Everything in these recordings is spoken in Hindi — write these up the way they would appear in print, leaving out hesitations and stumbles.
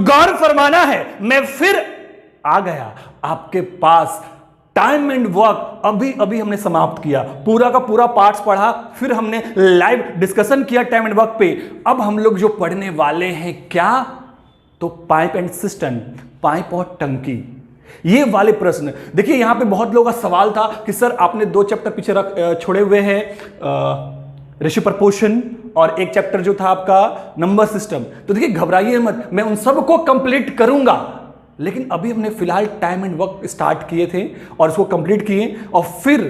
गौर फरमाना है, मैं फिर आ गया आपके पास। टाइम एंड वर्क अभी अभी हमने समाप्त किया, पूरा का पूरा पार्ट्स पढ़ा, फिर हमने लाइव डिस्कशन किया टाइम एंड वर्क पे। अब हम लोग जो पढ़ने वाले हैं क्या, तो पाइप एंड सिस्टम, पाइप और टंकी, ये वाले प्रश्न। देखिए यहां पे बहुत लोगों का सवाल था कि सर आपने 2 चैप्टर पीछे छोड़े हुए हैं, रेशियो प्रपोर्शन और एक चैप्टर जो था आपका नंबर सिस्टम। तो देखिए घबराइए मत, मैं उन सबको कंप्लीट करूंगा, लेकिन अभी हमने फिलहाल टाइम एंड वर्क स्टार्ट किए थे और उसको कंप्लीट किए, और फिर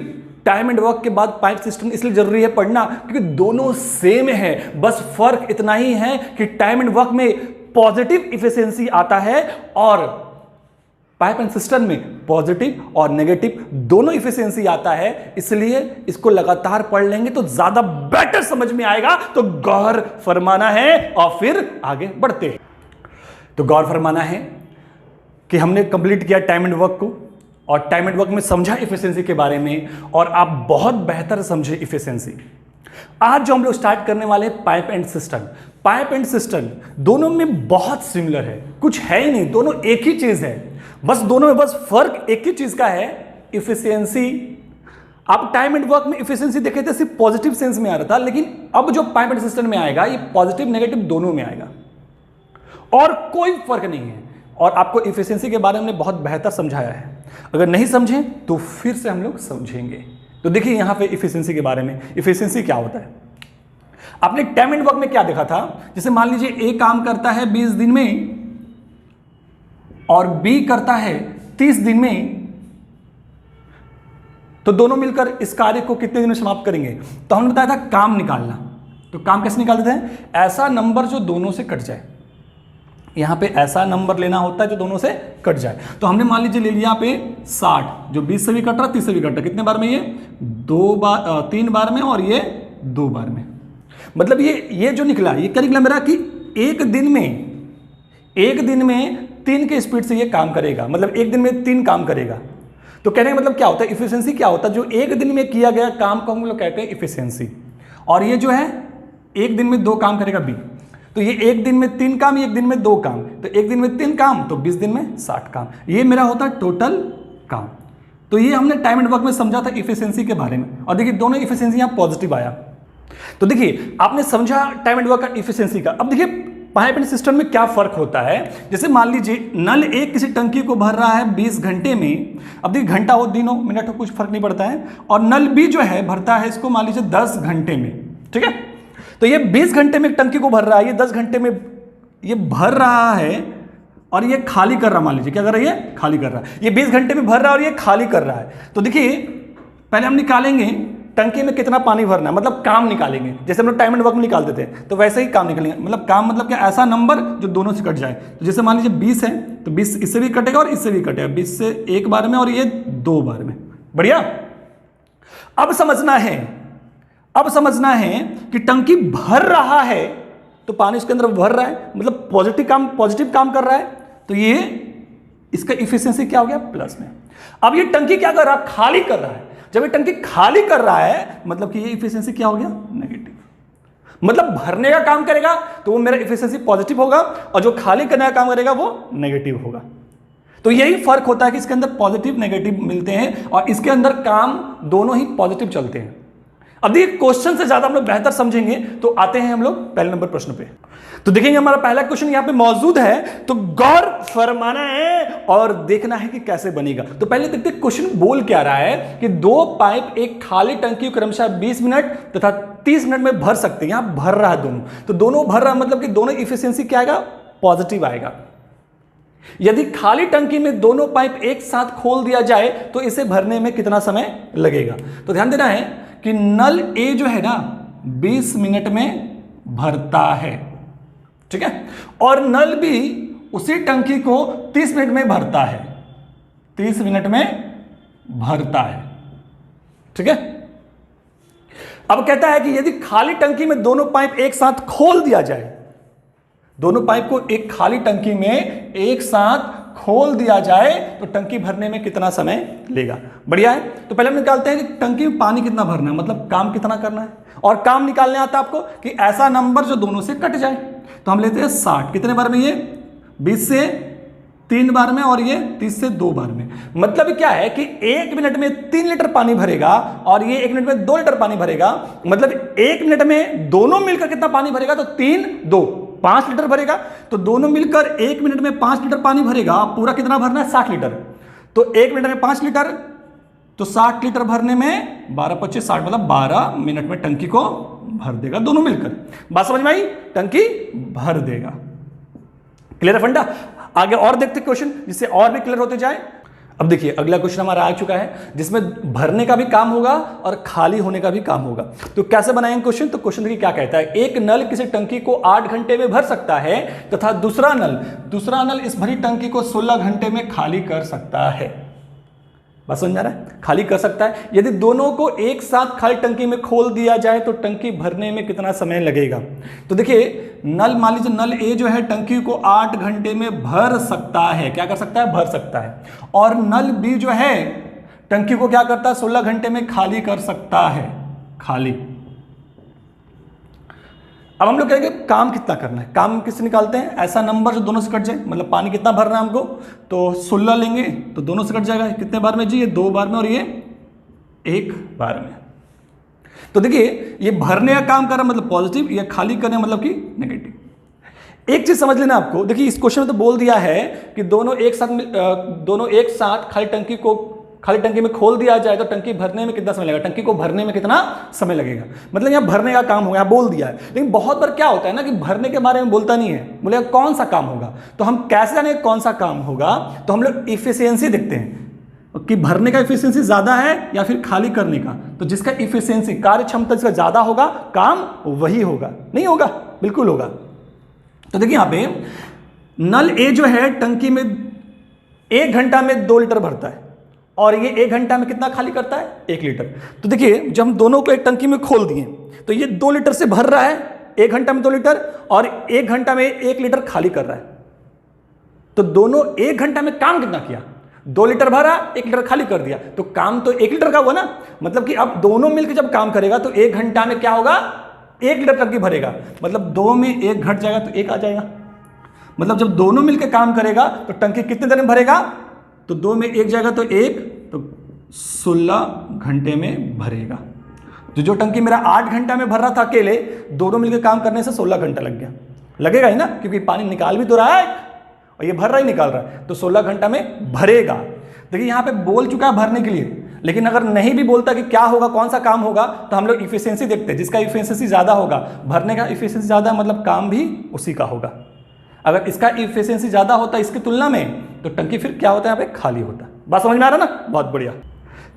टाइम एंड वर्क के बाद पाइप सिस्टम इसलिए जरूरी है पढ़ना क्योंकि दोनों सेम है, बस फर्क इतना ही है कि टाइम एंड वर्क में पॉजिटिव इफिशिएंसी आता है और पाइप एंड सिस्टम में पॉजिटिव और नेगेटिव दोनों इफिशिएंसी आता है। इसलिए इसको लगातार पढ़ लेंगे तो ज्यादा बेटर समझ में आएगा। तो गौर फरमाना है और फिर आगे बढ़ते हैं। तो गौर फरमाना है कि हमने कंप्लीट किया टाइम एंड वर्क को, और टाइम एंड वर्क में समझा इफिशिएंसी के बारे में, और आप बहुत बेहतर समझे इफिशिएंसी। आज जो हम लोग स्टार्ट करने वाले हैं pipe and system. Pipe and system दोनों में बहुत सिमिलर है, कुछ है ही नहीं, दोनों एक ही चीज है, बस दोनों में बस फर्क एक ही चीज का है, इफिशिएंसी। आप टाइम एंड वर्क में इफिशिएंसी देखे थे सिर्फ पॉजिटिव सेंस में आ रहा था, लेकिन अब जो पाइप एंड सिस्टम में आएगा ये पॉजिटिव नेगेटिव दोनों में आएगा और कोई फर्क नहीं है। और आपको इफिशिएंसी के बारे में बहुत बेहतर समझाया है, अगर नहीं समझे तो फिर से हम लोग समझेंगे। तो देखिए यहां पे इफिशिएंसी के बारे में, इफिशिएंसी क्या होता है। आपने टाइम एंड वर्क में क्या देखा था, जैसे मान लीजिए ए काम करता है 20 दिन में और बी करता है 30 दिन में, तो दोनों मिलकर इस कार्य को कितने दिन में समाप्त करेंगे। तो हमने बताया था काम निकालना। तो काम कैसे निकालते हैं, ऐसा नंबर जो दोनों से कट जाए। यहां पे ऐसा नंबर लेना होता है जो दोनों से कट जाए। तो हमने मान लीजिए ले लिया पे 60, जो 20 से भी कट रहा, 30 से भी कट रहा। कितने बार में, ये 3 बार में और ये 2 बार में। मतलब ये जो निकला, ये क्या निकला मेरा कि एक दिन में 3 के स्पीड से ये काम करेगा, मतलब एक दिन में 3 काम करेगा। तो कहने का मतलब क्या होता है, इफिशिएंसी क्या होता है, जो एक दिन में किया गया काम को हम लोग कहते हैं इफिशिएंसी। और ये जो है एक दिन में 2 काम करेगा बी, तो ये एक दिन में 3 काम, एक दिन में 2 काम, तो एक दिन में 3 काम, तो 20 दिन में 60 काम। ये मेरा होता है टोटल काम। तो ये हमने टाइम एंड वर्क में समझा था इफिशिएंसी के बारे में, और देखिए दोनों इफिशिएंसी यहां पॉजिटिव आया। तो देखिए आपने समझा टाइम एंड वर्क का इफिशिएंसी का। अब देखिए पाइप एंड सिस्टम में क्या फर्क होता है। जैसे मान लीजिए नल एक किसी टंकी को भर रहा है 20 घंटे में, अब देखिए घंटा हो, दिन हो, मिनट हो, कुछ फर्क नहीं पड़ता है। और नल बी जो है भरता है इसको मान लीजिए 10 घंटे में, ठीक है। तो ये 20 घंटे में टंकी को भर रहा है, ये 10 घंटे में ये भर रहा है और ये खाली कर रहा है। मान लीजिए क्या कर रहा है, ये खाली कर रहा है। ये 20 घंटे में भर रहा है और ये खाली कर रहा है। तो देखिए पहले हम निकालेंगे टंकी में कितना पानी भरना है, मतलब काम निकालेंगे, जैसे हम लोग टाइम एंड वर्क में निकालते थे, तो वैसे ही काम निकालेंगे। मतलब काम मतलब क्या, ऐसा नंबर जो दोनों से कट जाए। तो जैसे मान लीजिए 20 है, तो 20 इससे भी कटेगा और इससे भी कटेगा, 20 से 1 बार में और ये 2 बार में। बढ़िया। अब समझना है कि टंकी भर रहा है तो पानी उसके अंदर भर रहा है, मतलब पॉजिटिव काम कर रहा है, तो ये इसका इफिशिएंसी क्या हो गया, प्लस में। अब ये टंकी क्या कर रहा है, खाली कर रहा है। जब ये टंकी खाली कर रहा है मतलब कि ये इफिशिएंसी क्या हो गया, नेगेटिव। मतलब भरने का काम करेगा तो वो मेरा इफिशिएंसी पॉजिटिव होगा, और जो खाली करने का काम करेगा वो नेगेटिव होगा। तो यही फर्क होता है कि इसके अंदर पॉजिटिव नेगेटिव मिलते हैं और इसके अंदर काम दोनों ही पॉजिटिव चलते हैं। अब देखिए क्वेश्चन से ज्यादा हम लोग बेहतर समझेंगे, तो आते हैं हम लोग पहले नंबर प्रश्न पे। तो देखेंगे हमारा पहला क्वेश्चन यहां पे मौजूद है, तो गौर फरमाना है और देखना है कि कैसे बनेगा। तो पहले देखते हैं क्वेश्चन बोल क्या रहा है कि 2 पाइप एक खाली टंकी को क्रमशः 20 मिनट तथा 30 मिनट में भर सकते हैं। यहां भर रहा है दोनों, तो दोनों भर रहा है मतलब कि दोनों इफिशिएंसी क्या आएगा, पॉजिटिव आएगा। यदि खाली टंकी में दोनों पाइप एक साथ खोल दिया जाए तो इसे भरने में कितना समय लगेगा। तो ध्यान देना है कि नल ए जो है ना 20 मिनट में भरता है, ठीक है, और नल बी उसी टंकी को 30 मिनट में भरता है, 30 मिनट में भरता है, ठीक है। अब कहता है कि यदि खाली टंकी में दोनों पाइप एक साथ खोल दिया जाए, दोनों पाइप को एक खाली टंकी में एक साथ खोल दिया जाए तो टंकी भरने में कितना समय लेगा। बढ़िया है। तो पहले हम निकालते हैं कि टंकी में पानी कितना भरना है, मतलब काम कितना करना है, और काम निकालने आता है आपको कि ऐसा नंबर जो दोनों से कट जाए। तो हम लेते हैं 60, कितने बार में, ये 20 से 3 बार में और ये 30 से 2 बार में। मतलब क्या है कि 1 मिनट में 3 लीटर पानी भरेगा और ये 1 मिनट में 2 लीटर पानी भरेगा। मतलब 1 मिनट में दोनों मिलकर कितना पानी भरेगा, तो 3 2 5 लीटर भरेगा। तो दोनों मिलकर 1 मिनट में 5 लीटर पानी भरेगा। पूरा कितना भरना है, 60 लीटर। तो 1 मिनट में 5 लीटर, तो 60 लीटर भरने में 12 25 60, मतलब 12 मिनट में टंकी को भर देगा दोनों मिलकर। बात समझ में आई, टंकी भर देगा। क्लियर है फंडा। आगे और देखते क्वेश्चन जिससे और भी क्लियर होते जाए। अब देखिए अगला क्वेश्चन हमारा आ चुका है जिसमें भरने का भी काम होगा और खाली होने का भी काम होगा। तो कैसे बनाएंगे क्वेश्चन, तो क्वेश्चन देखिए क्या कहता है। एक नल किसी टंकी को 8 घंटे में भर सकता है तथा दूसरा नल इस भरी टंकी को 16 घंटे में खाली कर सकता है। बात समझ में आ रहा है, खाली कर सकता है। यदि दोनों को एक साथ खाली टंकी में खोल दिया जाए तो टंकी भरने में कितना समय लगेगा। तो देखिए नल, मान लीजिए नल ए जो है टंकी को 8 घंटे में भर सकता है। क्या कर सकता है, भर सकता है। और नल बी जो है टंकी को क्या करता है, 16 घंटे में खाली कर सकता है, खाली। अब हम लोग कहेंगे काम कितना करना है। काम किससे निकालते हैं, ऐसा नंबर जो दोनों से कट जाए। मतलब पानी कितना भरना है हमको, तो 16 लेंगे तो दोनों से कट जाएगा। कितने बार में जी, ये 2 बार में और ये 1 बार में। तो देखिए ये भरने का काम कर रहा है मतलब पॉजिटिव, या खाली करने मतलब कि नेगेटिव। एक चीज समझ लेना आपको, देखिए इस क्वेश्चन में तो बोल दिया है कि दोनों एक साथ खाली टंकी में खोल दिया जाए तो टंकी भरने में कितना समय लगेगा, टंकी को भरने में कितना समय लगेगा। मतलब यहाँ भरने का काम होगा, यहाँ बोल दिया है। लेकिन बहुत बार क्या होता है ना कि भरने के बारे में बोलता नहीं है, बोलेगा कौन सा काम होगा। तो हम कैसे जाने कौन सा काम होगा, तो हम लोग इफिशियंसी देखते हैं कि भरने का इफिशियंसी ज्यादा है या फिर खाली करने का। तो जिसका इफिशियंसी, कार्य क्षमता जिसका ज्यादा होगा, काम वही होगा। नहीं होगा, बिल्कुल होगा। तो देखिए यहाँ पे नल ए जो है टंकी में 1 घंटा में 2 लीटर भरता है और ये 1 घंटा में कितना खाली करता है, 1 लीटर। तो देखिए जब हम दोनों को एक टंकी में खोल दिए तो ये 2 लीटर से भर रहा है, 1 घंटा में 2 लीटर, और 1 घंटा में 1 लीटर खाली कर रहा है। तो दोनों 1 घंटा में काम कितना किया, 2 लीटर भरा, 1 लीटर खाली कर दिया। तो काम तो 1 लीटर का हुआ ना। मतलब कि अब दोनों मिलकर जब काम करेगा तो 1 घंटा में क्या होगा, 1 लीटर टंकी भरेगा। मतलब 2 में 1 घट जाएगा तो 1 आ जाएगा। मतलब जब दोनों मिलकर काम करेगा तो टंकी कितने देर में भरेगा, तो 2 में 1 जाएगा तो 1, तो 16 घंटे में भरेगा। तो जो टंकी मेरा 8 घंटा में भर रहा था अकेले, दोनों मिलकर काम करने से 16 घंटा लग गया। लगेगा ही ना, क्योंकि पानी निकाल भी तो रहा है और ये भर रहा ही निकाल रहा है। तो 16 घंटा में भरेगा। देखिए यहाँ पे बोल चुका है भरने के लिए, लेकिन अगर नहीं भी बोलता कि क्या होगा, कौन सा काम होगा, तो हम लोग इफिशियंसी देखते हैं। जिसका इफिशियंसी ज्यादा होगा, भरने का इफिशियंसी ज्यादा, मतलब काम भी उसी का होगा। अगर इसका इफिशियंसी ज्यादा होता है इसकी तुलना में, तो टंकी फिर क्या होता है, यहाँ पे खाली होता है। बात समझ में आ रहा ना, बहुत बढ़िया।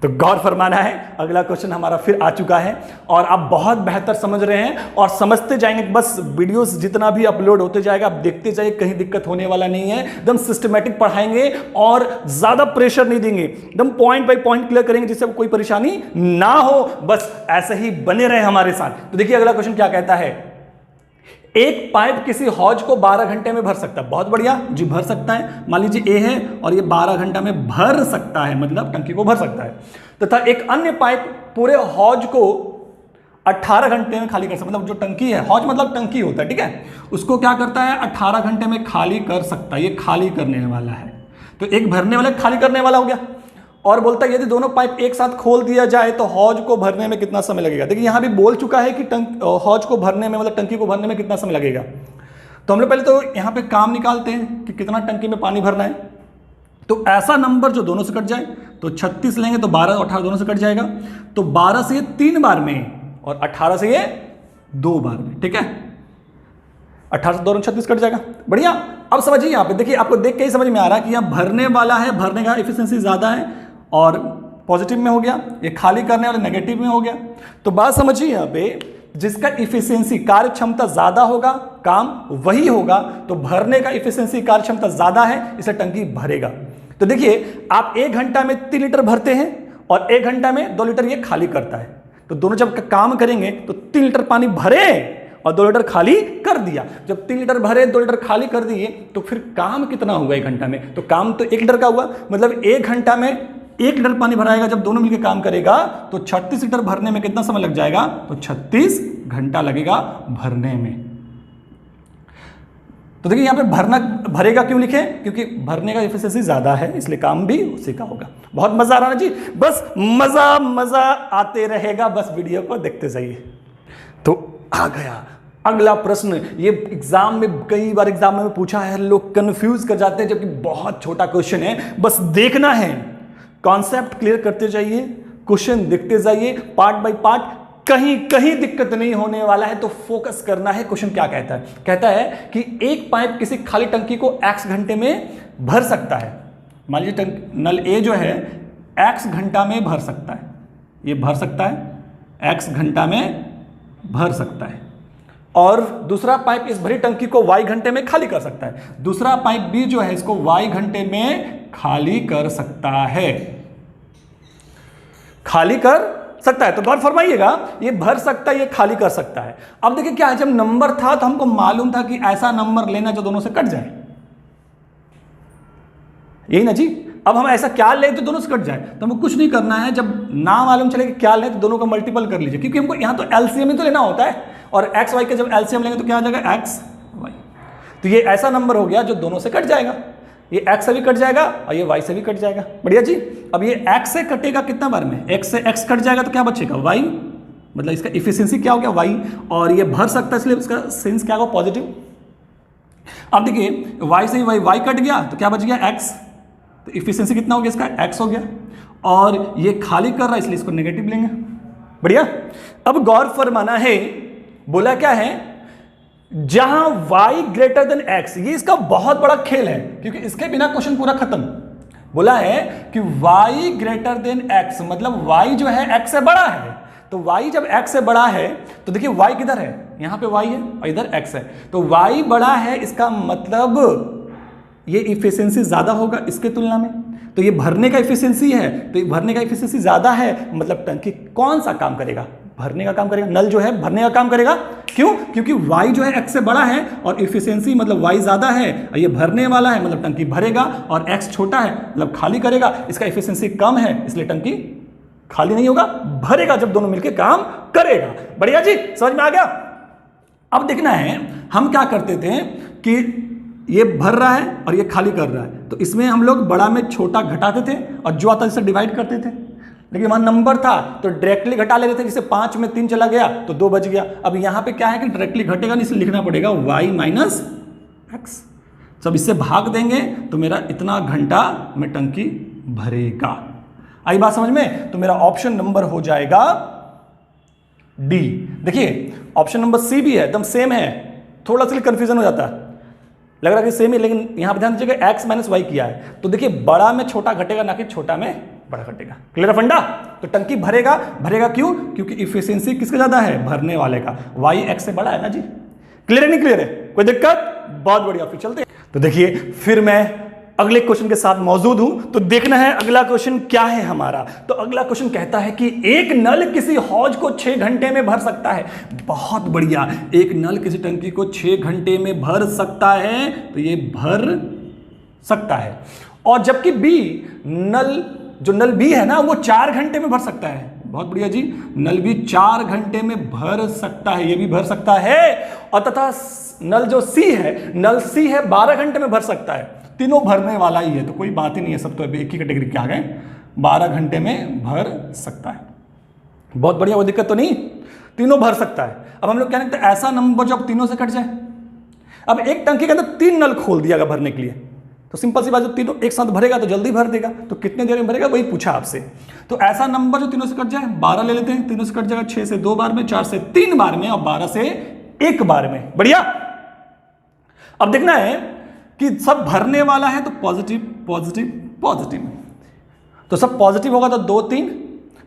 तो गौर फरमाना है, अगला क्वेश्चन हमारा फिर आ चुका है और आप बहुत बेहतर समझ रहे हैं और समझते जाएंगे। बस वीडियोस जितना भी अपलोड होते जाएगा आप देखते जाइए, कहीं दिक्कत होने वाला नहीं है। एकदम सिस्टमेटिक पढ़ाएंगे और ज्यादा प्रेशर नहीं देंगे, एकदम पॉइंट बाय पॉइंट क्लियर करेंगे जिससे कोई परेशानी ना हो। बस ऐसे ही बने रहे हमारे साथ। तो देखिए अगला क्वेश्चन क्या कहता है, एक पाइप किसी हौज को 12 घंटे में भर सकता है। बहुत बढ़िया जी, भर सकता है। मान लीजिए ए है और ये 12 घंटा में भर सकता है, मतलब टंकी को भर सकता है। तथा एक अन्य पाइप पूरे हौज को 18 घंटे में खाली कर सकता है। मतलब जो टंकी है, हौज मतलब टंकी होता है, ठीक है, उसको क्या करता है, 18 घंटे में खाली कर सकता है। ये खाली करने वाला है। तो एक भरने वाला, खाली करने वाला हो गया। और बोलता है यदि दोनों पाइप एक साथ खोल दिया जाए तो हौज को भरने में कितना समय लगेगा। देखिए यहां भी बोल चुका है कि हौज को भरने में, मतलब टंकी को भरने में कितना समय लगेगा। तो हम लोग पहले तो यहां पे काम निकालते हैं कि कितना टंकी में पानी भरना है। तो ऐसा नंबर जो दोनों से कट जाए, तो 36 लेंगे तो 12 और 18 दोनों से कट जाएगा। तो 12 से ये 3 बार में और 18 से ये 2 बार में, ठीक है। 18 से 2 36 कट जाएगा। बढ़िया। अब समझिए यहाँ पे, देखिए आपको देख के ही समझ में आ रहा है कि यहाँ भरने वाला है, भरने का एफिशिएंसी ज्यादा है और पॉजिटिव में हो गया, ये खाली करने वाले नेगेटिव में हो गया। तो बात समझिए यहाँ पे, जिसका इफिशियंसी, कार्य क्षमता ज्यादा होगा, काम वही होगा। तो भरने का इफिशियंसी, कार्य क्षमता ज्यादा है, इसलिए टंकी भरेगा। तो देखिए आप 1 घंटा में 3 लीटर भरते हैं और 1 घंटा में 2 लीटर ये खाली करता है। तो दोनों जब काम करेंगे तो 3 लीटर पानी भरे और 2 लीटर खाली कर दिया। जब 3 लीटर भरे, 2 लीटर खाली कर दिए, तो फिर काम कितना हुआ 1 घंटा में, तो काम तो 1 लीटर का हुआ। मतलब 1 घंटा में 1 लीटर पानी भराएगा। जब दोनों मिलकर काम करेगा तो 36 लीटर भरने में कितना समय लग जाएगा, तो 36 घंटा लगेगा भरने में। तो देखिए यहाँ पे भरना भरेगा क्यों लिखे, क्योंकि भरने का एफिशिएंसी ज्यादा है, इसलिए काम भी उसी का होगा। बहुत मजा आ रहा है जी, बस मजा मजा आते रहेगा, बस वीडियो को देखते जाइए। तो आ गया अगला प्रश्न। ये एग्जाम में कई बार एग्जाम में पूछा है, लोग कंफ्यूज कर जाते हैं, जबकि बहुत छोटा क्वेश्चन है, बस देखना है, कॉन्सेप्ट क्लियर करते जाइए, क्वेश्चन देखते जाइए पार्ट बाय पार्ट, कहीं कहीं दिक्कत नहीं होने वाला है, तो फोकस करना है। क्वेश्चन क्या कहता है? कहता है कि एक पाइप किसी खाली टंकी को x घंटे में भर सकता है। मान लीजिए नल ए जो है x घंटा में भर सकता है, ये भर सकता है, x घंटा में भर सकता है, और दूसरा पाइप इस भरी टंकी को y घंटे में खाली कर सकता है। दूसरा पाइप B जो है इसको y घंटे में खाली कर सकता है, खाली कर सकता है। तो गौर फरमाइएगा, ये भर सकता है, ये खाली कर सकता है। अब देखिए क्या है, जब नंबर था तो हमको मालूम था कि ऐसा नंबर लेना जो दोनों से कट जाए, यही ना जी। अब हम ऐसा क्या ले तो दोनों से कट जाए, तो हमको कुछ नहीं करना है, जब ना मालूम चले कि क्या ले तो दोनों का मल्टीपल कर लीजिए, क्योंकि हमको यहां तो एलसीएम ही तो लेना होता है, और एक्स वाई का जब एलसीएम लेंगे तो क्या आ जाएगा, एक्स वाई। तो ये ऐसा नंबर हो गया जो दोनों से कट जाएगा, ये x से भी कट जाएगा और ये y से भी कट जाएगा। बढ़िया जी। अब ये x से कटेगा कितना बार में, x से x कट जाएगा तो क्या बचेगा, y, मतलब इसका इफिशिएंसी क्या हो गया, y, और ये भर सकता है इसलिए इसका सेंस क्या होगा, पॉजिटिव। अब देखिए y से y कट गया तो क्या बच गया, x, तो इफिशिएंसी कितना हो गया इसका, x हो गया, और ये खाली कर रहा है इसलिए इसको नेगेटिव लेंगे। बढ़िया। अब गौर फरमाना है, बोला क्या है, जहां y ग्रेटर देन x, ये इसका बहुत बड़ा खेल है, क्योंकि इसके बिना क्वेश्चन पूरा खत्म। बोला है कि y ग्रेटर देन x, मतलब y जो है x से बड़ा है, तो y जब x से बड़ा है तो देखिए y किधर है, यहां पे y है और इधर x है, तो y बड़ा है, इसका मतलब ये इफिशिएंसी ज्यादा होगा इसके तुलना में, तो ये भरने का इफिशिएंसी है, तो ये भरने का इफिशिएंसी ज्यादा है, मतलब टंकी कौन सा काम करेगा, भरने का काम करेगा, नल जो है भरने का काम करेगा। क्यों? क्योंकि y जो है x से बड़ा है और इफिशिएंसी मतलब y ज्यादा है, और ये भरने वाला है मतलब टंकी भरेगा, और x छोटा है मतलब खाली करेगा, इसका इफिशिएंसी कम है इसलिए टंकी खाली नहीं होगा, भरेगा जब दोनों मिलकर काम करेगा। बढ़िया जी, समझ में आ गया। अब देखना है, हम क्या करते थे कि ये भर रहा है और ये खाली कर रहा है, तो इसमें हम लोग बड़ा में छोटा घटाते थे और जो आता है जिसे डिवाइड करते थे, लेकिन वहां नंबर था तो डायरेक्टली घटा ले रहे थे, जैसे 5 में 3 चला गया तो 2 बच गया। अब यहां पे क्या है कि डायरेक्टली घटेगा नहीं, इसलिए लिखना पड़ेगा y माइनस एक्स। सब इससे भाग देंगे तो मेरा इतना घंटा में टंकी भरेगा। आई बात समझ में? तो मेरा ऑप्शन नंबर हो जाएगा डी। देखिए ऑप्शन नंबर सी भी है, एकदम सेम है, थोड़ा सा कंफ्यूजन हो जाता है, लग रहा है कि सेम ही, लेकिन यहां पर ध्यान दीजिएगा x माइनस वाई किया है, तो देखिए बड़ा में छोटा घटेगा ना कि छोटा में बड़ा घटेगा। क्लियर है फंडा? तो टंकी भरेगा, भरेगा क्यों? क्योंकि इफिशिएंसी किसका ज्यादा है, भरने वाले का, y x से बड़ा है ना जी। क्लियर है नहीं क्लियर है, कोई दिक्कत? बहुत बढ़िया, फिर चलते हैं। तो देखिए फिर मैं अगले क्वेश्चन के साथ मौजूद हूं, तो देखना है अगला क्वेश्चन क्या है हमारा। तो अगला क्वेश्चन कहता है कि एक नल किसी हौज को 6 घंटे में भर सकता है। बहुत बढ़िया, एक नल किसी टंकी को 6 घंटे में भर सकता है, तो ये भर सकता है, और जबकि बी नल, जो नल बी है ना, वो 4 घंटे में भर सकता है। बहुत बढ़िया जी, नल भी 4 घंटे में भर सकता है, ये भी भर सकता है, और तथा नल जो सी है, नल सी है 12 घंटे में भर सकता है। तीनों भरने वाला ही है, तो कोई बात ही नहीं है, सब तो एक ही कैटेगरी के आ गए, 12 घंटे में भर सकता है। बहुत बढ़िया, कोई दिक्कत तो नहीं, तीनों भर सकता है। अब हम लोग क्या लिखते हैं, ऐसा नंबर जो अब तीनों से कट जाए। अब एक टंकी के अंदर 3 नल खोल दिया गया भरने के लिए, तो सिंपल सी बात, जब तीनों एक साथ भरेगा तो जल्दी भर देगा, तो कितने देर में भरेगा वही पूछा आपसे। तो ऐसा नंबर जो तीनों से कट जाए, 12 ले लेते हैं, तीनों से कट जाएगा 6 से 2 बार में, 4 से 3 बार में, और 12 से 1 बार में। बढ़िया। अब देखना है कि सब भरने वाला है, तो पॉजिटिव पॉजिटिव पॉजिटिव, तो सब पॉजिटिव होगा तो 2 3,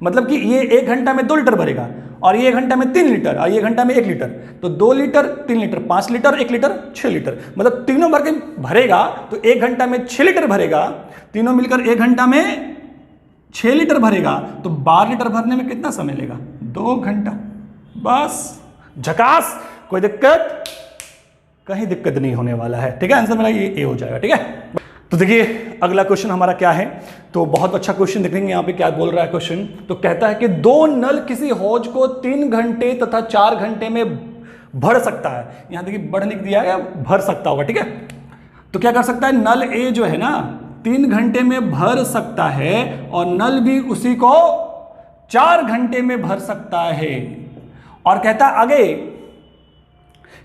मतलब कि ये 1 घंटा में 2 लीटर भरेगा, और ये 1 घंटा में 3 लीटर, और ये 1 घंटा में 1 लीटर, तो 2 litre 3 litre 5 litre 1 litre 6 litre, मतलब तीनों भर के भरेगा तो 1 घंटा में 6 लीटर भरेगा, तीनों मिलकर 1 घंटा में 6 लीटर भरेगा, तो 12 लीटर भरने में कितना समय लेगा, 2 घंटा। बस झकास, कोई दिक्कत? कहीं दिक्कत नहीं होने वाला है, ठीक है। आंसर मेरा ये ए हो जाएगा, ठीक है। तो देखिए अगला क्वेश्चन हमारा क्या है, तो बहुत अच्छा क्वेश्चन देखेंगे यहाँ पे क्या बोल रहा है क्वेश्चन। तो कहता है कि 2 नल किसी हौज को 3 घंटे तथा 4 घंटे में भर सकता है। यहां देखिए बढ़ लिख दिया है, भर सकता होगा, ठीक है। तो क्या कर सकता है, नल ए जो है ना 3 घंटे में भर सकता है और नल बी उसी को 4 घंटे में भर सकता है। और कहता है आगे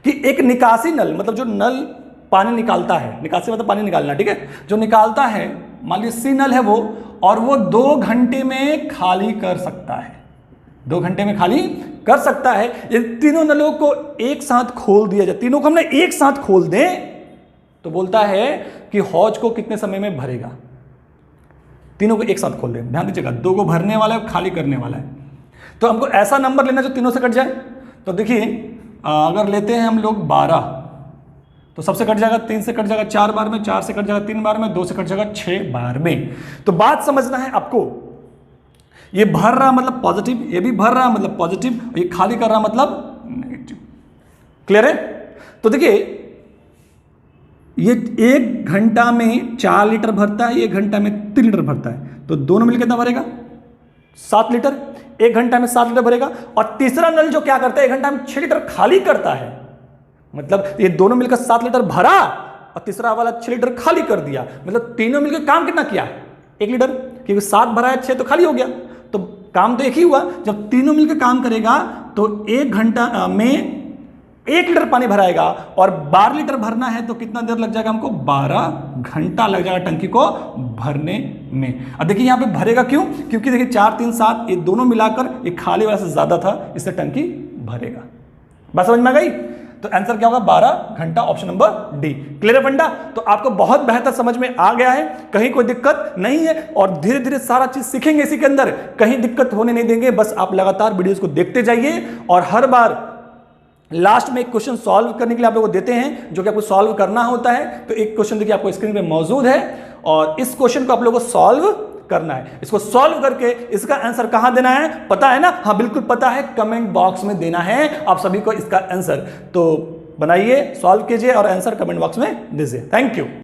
कि एक निकासी नल, मतलब जो नल पानी निकालता है, निकासी मतलब पानी निकालना, ठीक है, जो निकालता है मान लीजिए सी नल है वो, और वो 2 घंटे में खाली कर सकता है, 2 घंटे में खाली कर सकता है। ये तीनों नलों को एक साथ खोल दिया जाए, तीनों को हमने एक साथ खोल दें तो बोलता है कि हौज को कितने समय में भरेगा। तीनों को एक साथ खोल दें, ध्यान दीजिएगा, 2 को भरने वाला है, खाली करने वाला है। तो हमको ऐसा नंबर लेना जो तीनों से कट जाए। तो देखिए अगर लेते हैं हम लोग 12, तो सबसे कट जाएगा, 3 से कट जाएगा 4 बार में, 4 से कट जाएगा 3 बार में, 2 से कट जाएगा 6 बार में। तो बात समझना है आपको, ये भर रहा मतलब पॉजिटिव, ये भी भर रहा मतलब पॉजिटिव, ये खाली कर रहा मतलब नेगेटिव। क्लियर है? तो देखिए ये 1 घंटा में 4 लीटर भरता है, 1 घंटा में 3 लीटर भरता है, तो दोनों मिलकर कितना भरेगा, 7 लीटर। 1 घंटा में 7 लीटर भरेगा। और तीसरा नल जो क्या करता है, 1 घंटा में 6 लीटर खाली करता है, मतलब ये दोनों मिलकर 7 लीटर भरा और तीसरा वाला 6 लीटर खाली कर दिया। मतलब तीनों मिलकर काम कितना किया, 1 लीटर, क्योंकि 7 भरा है 6 तो खाली हो गया, तो काम तो एक ही हुआ। जब तीनों मिलकर काम करेगा तो 1 घंटा में 1 लीटर पानी भराएगा, और 12 लीटर भरना है तो कितना देर लग जाएगा हमको, 12 घंटा लग जाएगा टंकी को भरने में। अब देखिए यहां पे भरेगा क्यों, क्योंकि देखिए 4 3 7 ये दोनों मिलाकर ये खाली वाला से ज्यादा था, इससे टंकी भरेगा। बात समझ में आ गई? तो आंसर क्या होगा, 12 घंटा, ऑप्शन नंबर डी। क्लियर है फंडा? तो आपको बहुत बेहतर समझ में आ गया है, कहीं कोई दिक्कत नहीं है, और धीरे धीरे सारा चीज सीखेंगे इसी के अंदर, कहीं दिक्कत होने नहीं देंगे। बस आप लगातार वीडियोस को देखते जाइए, और हर बार लास्ट में एक क्वेश्चन सॉल्व करने के लिए आप लोगों को देते हैं, जो कि आपको सॉल्व करना होता है। तो एक क्वेश्चन देखिए आपको स्क्रीन पे मौजूद है, और इस क्वेश्चन को आप लोगों को सॉल्व करना है। इसको सॉल्व करके इसका आंसर कहां देना है, पता है ना? हाँ बिल्कुल पता है, कमेंट बॉक्स में देना है आप सभी को इसका आंसर। तो बनाइए, सॉल्व कीजिए और आंसर कमेंट बॉक्स में दीजिए। Thank you.